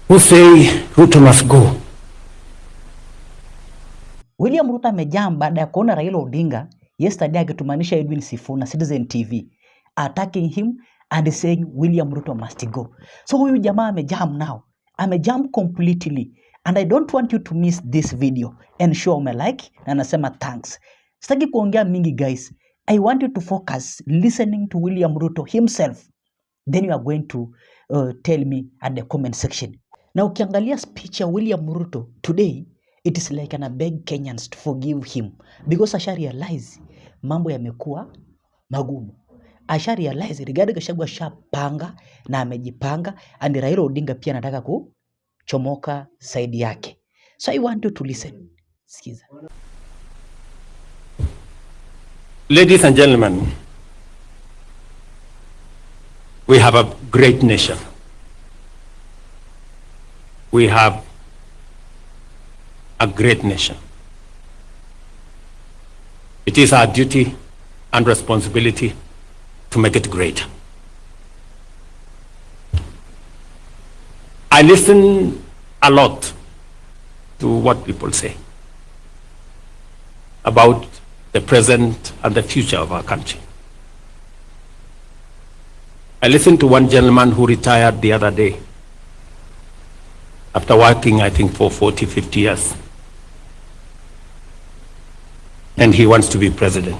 who say Ruto must go. William Ruto amejam baada ya kuona Raila Odinga yesterday akitumanisha Edwin Sifuna Citizen TV attacking him and saying William Ruto must go. So huyu jamaa amejam now. Amejam completely. And I don't want you to miss this video. And show me like na nasema thanks. Sitaki kuongea mingi guys. I want you to focus listening to William Ruto himself. Then you are going to tell me at the comment section. Na ukiangalia speech ya William Ruto today, it is like an beg Kenyans to forgive him because asha realize mambo yamekuwa magumu. Asha realize Rigathi Gachagua shapanga na amejipanga, and Raila Odinga pia anataka kuchomoka side yake. So I want you to listen. Sikiza. Ladies and gentlemen, we have a great nation. We have a great nation. It is our duty and responsibility to make it great. I listen a lot to what people say about the present and the future of our country. I listened to one gentleman who retired the other day after working, I think, for 40, 50 years. And he wants to be president.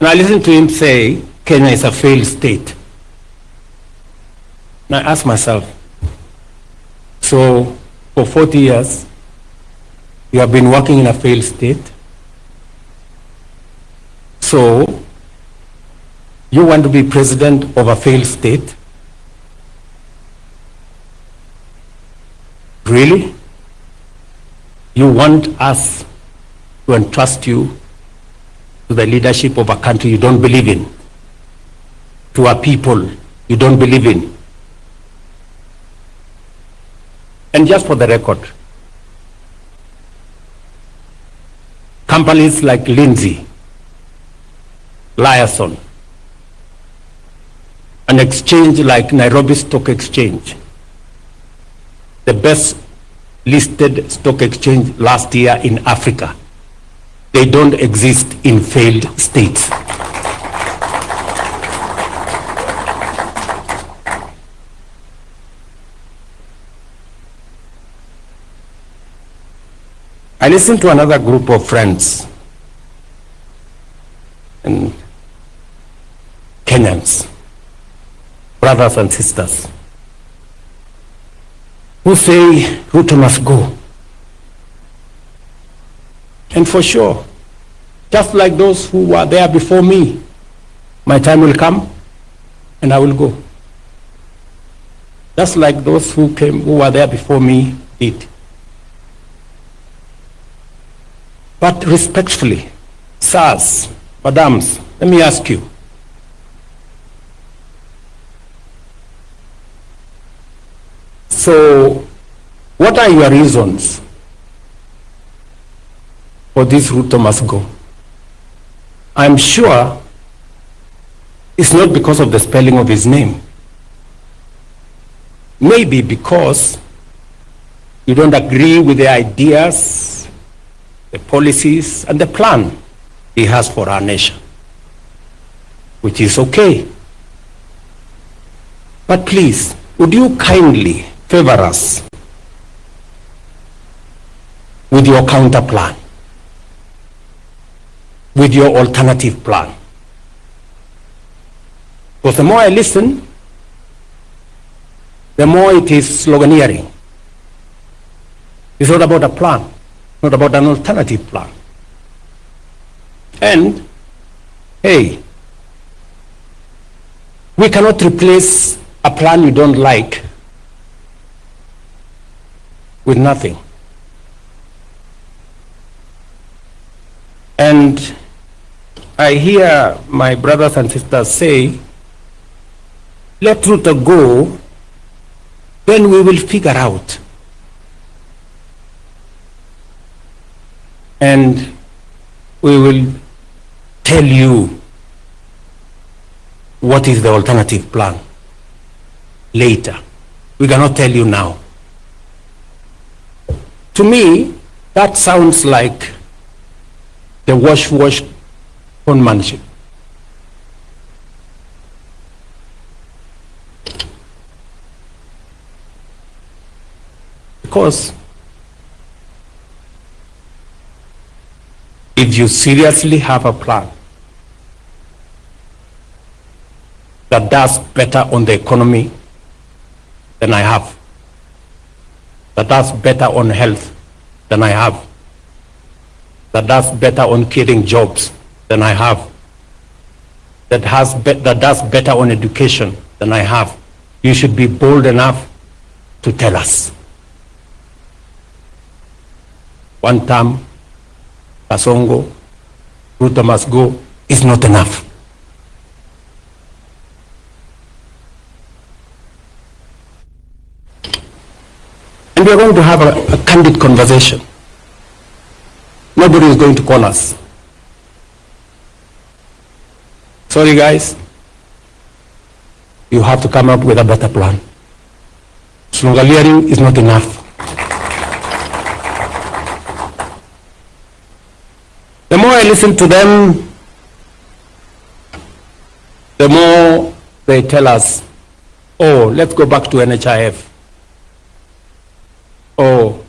And I listened to him say, Kenya is a failed state. And I asked myself, so for 40 years, you have been working in a failed state? So you want to be president of a failed state? Really? You want us to entrust you to the leadership of a country you don't believe in, to a people you don't believe in? And just for the record, companies like Lindsay, Liaison, an exchange like Nairobi Stock Exchange, the best listed stock exchange last year in Africa, they don't exist in failed states. I listened to another group of friends and Kenyans, brothers and sisters, who say Ruto must go. And for sure, just like those who were there before me, my time will come and I will go. Just like those who were there before me did. But respectfully, sirs, madams, let me ask you, so what are your reasons for this Ruto must go? I'm sure it's not because of the spelling of his name. Maybe because you don't agree with the ideas, the policies, and the plan he has for our nation, which is okay. But please, would you kindly favor us with your counter plan, with your alternative plan? Because the more I listen, the more it is sloganeering. It's not about a plan, not about an alternative plan. And, hey, we cannot replace a plan you don't like with nothing. And I hear my brothers and sisters say, let Ruto go, then we will figure out. And we will tell you what is the alternative plan later. We cannot tell you now. To me, that sounds like the wash conmanship. Because if you seriously have a plan that does better on the economy than I have, that does better on health than I have, that does better on creating jobs than I have, that does better on education than I have, you should be bold enough to tell us. One term, Kasongo, Ruto must go, is not enough. And we are going to have a candid conversation. Nobody is going to call us. Sorry guys, you have to come up with a better plan. Slungaliering is not enough. The more I listen to them, the more they tell us, oh, let's go back to NHIF. Oh,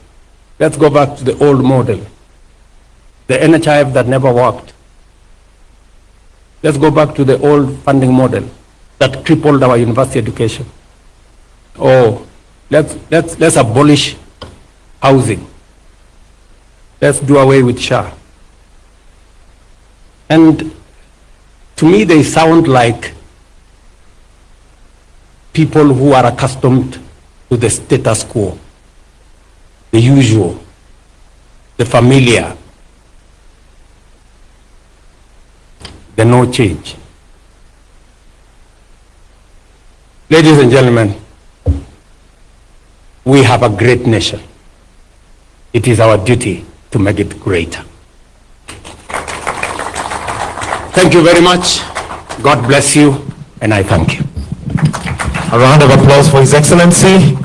let's go back to the old model. The NHIF that never worked. Let's go back to the old funding model that crippled our university education. Oh, let's abolish housing. Let's do away with SHA. And to me, they sound like people who are accustomed to the status quo, the usual, the familiar, the no change. Ladies and gentlemen, we have a great nation. It is our duty to make it greater. Thank you very much. God bless you, and I thank you. A round of applause for His Excellency.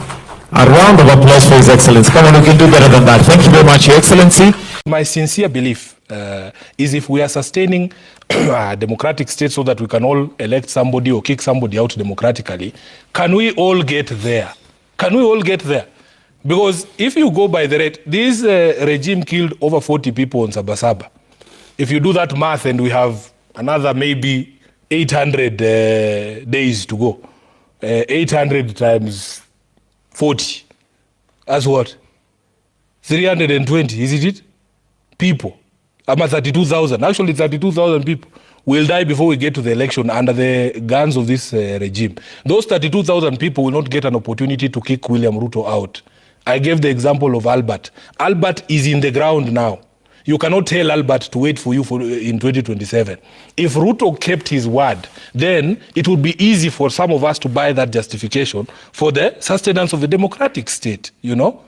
A round of applause for His Excellency. Come on, we can do better than that. Thank you very much, Your Excellency. My sincere belief is if we are sustaining a democratic state so that we can all elect somebody or kick somebody out democratically, can we all get there? Can we all get there? Because if you go by the rate, this regime killed over 40 people on Sabasaba. If you do that math, and we have another maybe 800 days to go, 800 times 40, that's what? 320, isn't it? People. I'm at 32,000. Actually, 32,000 people will die before we get to the election under the guns of this regime. Those 32,000 people will not get an opportunity to kick William Ruto out. I gave the example of Albert. Albert is in the ground now. You cannot tell Albert to wait for you in 2027. If Ruto kept his word, then it would be easy for some of us to buy that justification for the sustenance of the democratic state, you know?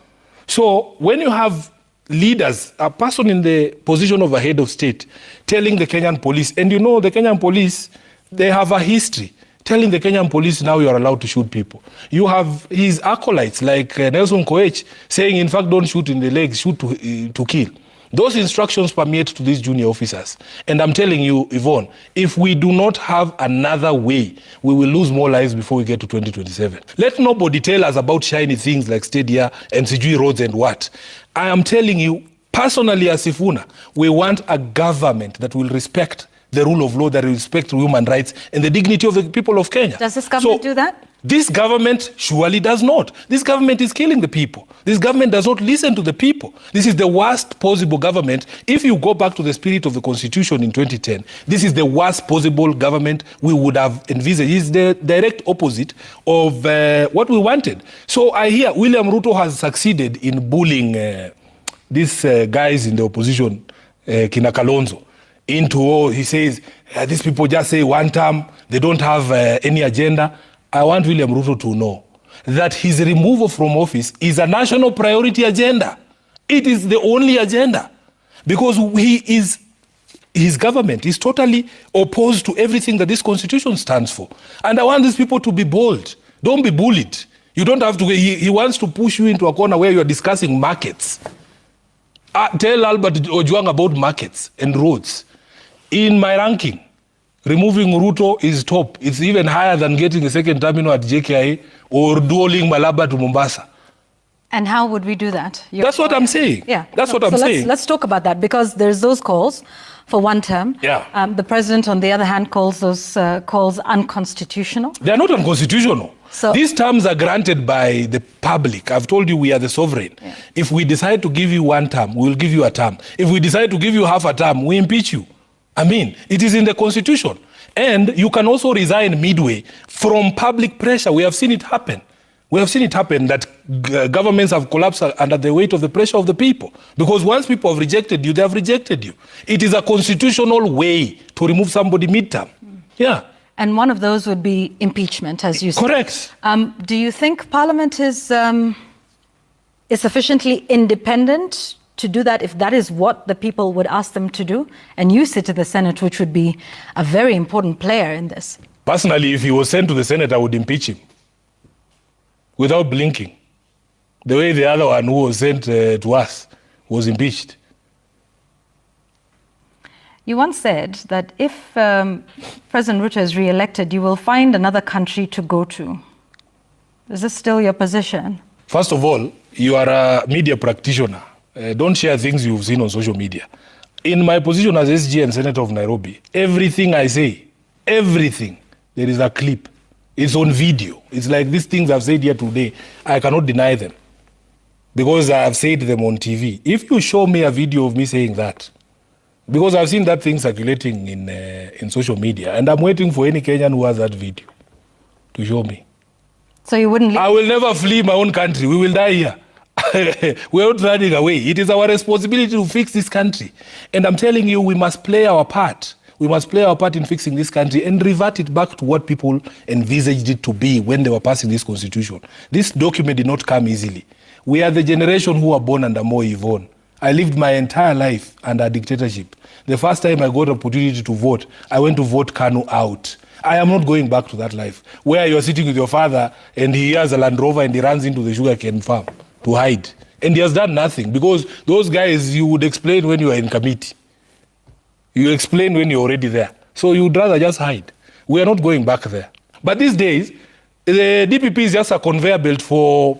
So when you have leaders, a person in the position of a head of state, telling the Kenyan police, and you know the Kenyan police, they have a history, telling the Kenyan police now you are allowed to shoot people. You have his acolytes like Nelson Koech saying, in fact, don't shoot in the legs, shoot to kill. Those instructions permeate to these junior officers. And I'm telling you, Yvonne, if we do not have another way, we will lose more lives before we get to 2027. Let nobody tell us about shiny things like Stadia and Sijui roads and what. I am telling you, personally as Sifuna, we want a government that will respect the rule of law, that will respect human rights and the dignity of the people of Kenya. Does this government do that? This government surely does not. This government is killing the people. This government does not listen to the people. This is the worst possible government. If you go back to the spirit of the Constitution in 2010, this is the worst possible government we would have envisaged. It's the direct opposite of what we wanted. So I hear William Ruto has succeeded in bullying these guys in the opposition, Kina Kalonzo, into, he says, these people just say one term, they don't have any agenda. I want William Ruto to know that his removal from office is a national priority agenda. It is the only agenda because his government is totally opposed to everything that this constitution stands for. And I want these people to be bold. Don't be bullied. You don't have to, he wants to push you into a corner where you're discussing markets. Tell Albert Ojwang about markets and roads. In my ranking, removing Ruto is top. It's even higher than getting a second terminal at JKI or dualing Malaba to Mombasa. And how would we do that? That's what I'm saying. Yeah. That's what I'm saying. Let's talk about that, because there's those calls for one term. Yeah. The president, on the other hand, calls those calls unconstitutional. They are not unconstitutional. So, these terms are granted by the public. I've told you we are the sovereign. Yeah. If we decide to give you one term, we'll give you a term. If we decide to give you half a term, we impeach you. I mean, it is in the Constitution. And you can also resign midway from public pressure. We have seen it happen. We have seen it happen that governments have collapsed under the weight of the pressure of the people. Because once people have rejected you, they have rejected you. It is a constitutional way to remove somebody midterm. Yeah. and one of those would be impeachment, as you said. Correct. Do you think Parliament is sufficiently independent to do that, if that is what the people would ask them to do? And you sit in the Senate, which would be a very important player in this. Personally, if he was sent to the Senate, I would impeach him without blinking. The way the other one who was sent to us was impeached. You once said that if President Ruto is re-elected, you will find another country to go to. Is this still your position? First of all, you are a media practitioner. Don't share things you've seen on social media. In my position as SG and Senator of Nairobi, everything I say, everything, there is a clip. It's on video. It's like these things I've said here today, I cannot deny them because I have said them on TV. If you show me a video of me saying that, because I've seen that thing circulating in social media, and I'm waiting for any Kenyan who has that video to show me. So you wouldn't... I will never flee my own country. We will die here. We're not running away. It is our responsibility to fix this country. And I'm telling you, we must play our part. We must play our part in fixing this country and revert it back to what people envisaged it to be when they were passing this constitution. This document did not come easily. We are the generation who were born under Moi Yvonne. I lived my entire life under dictatorship. The first time I got an opportunity to vote, I went to vote Kanu out. I am not going back to that life, where you're sitting with your father and he has a Land Rover and he runs into the sugarcane farm to hide. And he has done nothing, because those guys you would explain when you are in committee. You explain when you're already there. So you would rather just hide. We are not going back there. But these days, the DPP is just a conveyor belt for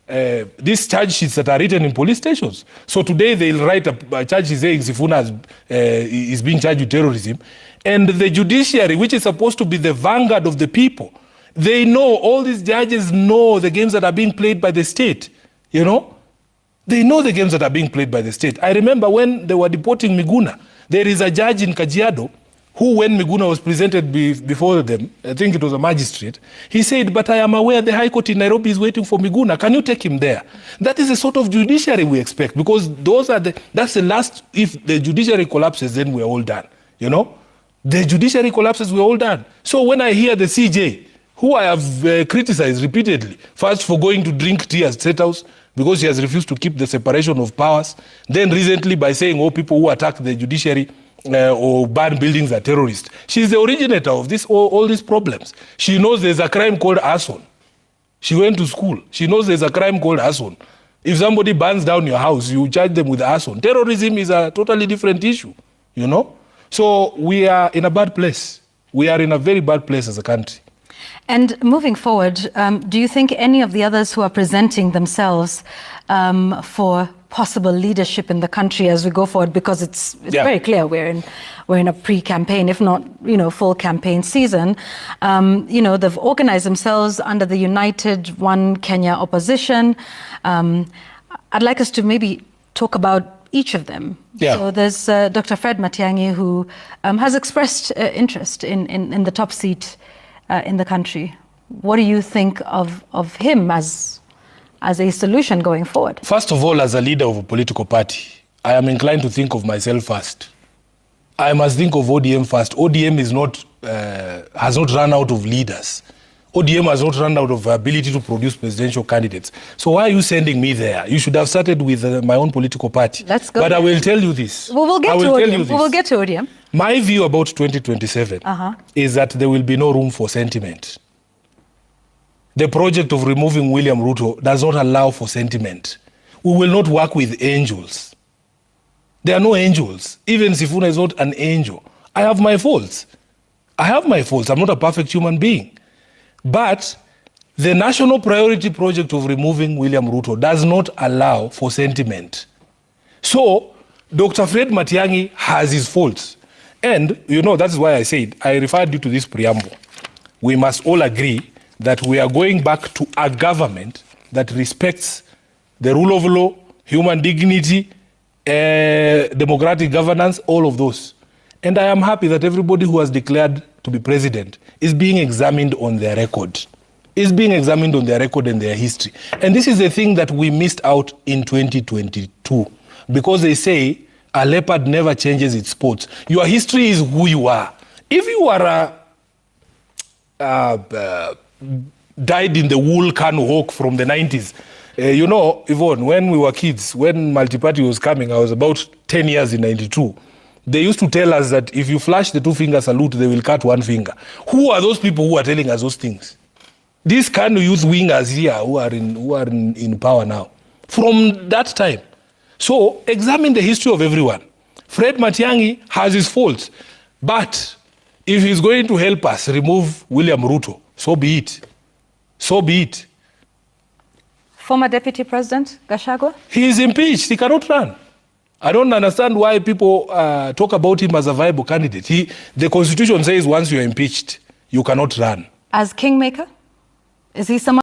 these charge sheets that are written in police stations. So today they'll write a charge sheet saying Sifuna is being charged with terrorism. And the judiciary, which is supposed to be the vanguard of the people, they know, all these judges know the games that are being played by the state, you know? They know the games that are being played by the state. I remember when they were deporting Miguna, there is a judge in Kajiado who, when Miguna was presented before them, I think it was a magistrate, he said, but I am aware the High Court in Nairobi is waiting for Miguna. Can you take him there? That is the sort of judiciary we expect, because that's the last, if the judiciary collapses, then we're all done, you know? The judiciary collapses, we're all done. So when I hear the CJ, who I have criticized repeatedly, first for going to drink tea at State House, because he has refused to keep the separation of powers, then recently by saying, oh, people who attack the judiciary or burn buildings are terrorists. She's the originator of all these problems. She knows there's a crime called arson. She went to school. She knows there's a crime called arson. If somebody burns down your house, you charge them with arson. Terrorism is a totally different issue, you know? So we are in a bad place. We are in a very bad place as a country. And moving forward, do you think any of the others who are presenting themselves for possible leadership in the country as we go forward, because it's very clear we're in a pre-campaign, if not, you know, full campaign season, you know, they've organized themselves under the United One Kenya opposition. I'd like us to maybe talk about each of them. Yeah. So there's Dr. Fred Matiang'i, who has expressed interest in the top seat in the country. What do you think of him as a solution going forward? First of all, as a leader of a political party, I am inclined to think of myself first. I must think of ODM first. ODM has not run out of leaders. ODM has not run out of ability to produce presidential candidates. So why are you sending me there? You should have started with my own political party. Let's go. But I will tell you this. Well, we'll get to ODM. We will get to ODM. My view about 2027 is that there will be no room for sentiment. the project of removing William Ruto does not allow for sentiment. We will not work with angels. There are no angels. Even Sifuna is not an angel. I have my faults. I'm not a perfect human being. But the national priority project of removing William Ruto does not allow for sentiment. So, Dr. Fred Matiang'i has his faults. And, that's why I said, I referred you to this preamble. We must all agree that we are going back to a government that respects the rule of law, human dignity, democratic governance, all of those. And I am happy that everybody who has declared to be president is being examined on their record. And their history. And this is the thing that we missed out in 2022. Because they say a leopard never changes its spots. Your history is who you are. If you are died in the wool Kanu hawk from the 90s, Yvonne, when we were kids, when multi-party was coming, I was about 10 years in 92. They used to tell us that if you flash the 2-finger salute, they will cut 1 finger. Who are those people who are telling us those things? These kind of youth wingers here who are in power now. From that time. So examine the history of everyone. Fred Matiang'i has his faults. But if he's going to help us remove William Ruto, so be it. So be it. Former Deputy President Gachagua? He is impeached. He cannot run. I don't understand why people talk about him as a viable candidate. The Constitution says once you're impeached, you cannot run. As kingmaker? Is he someone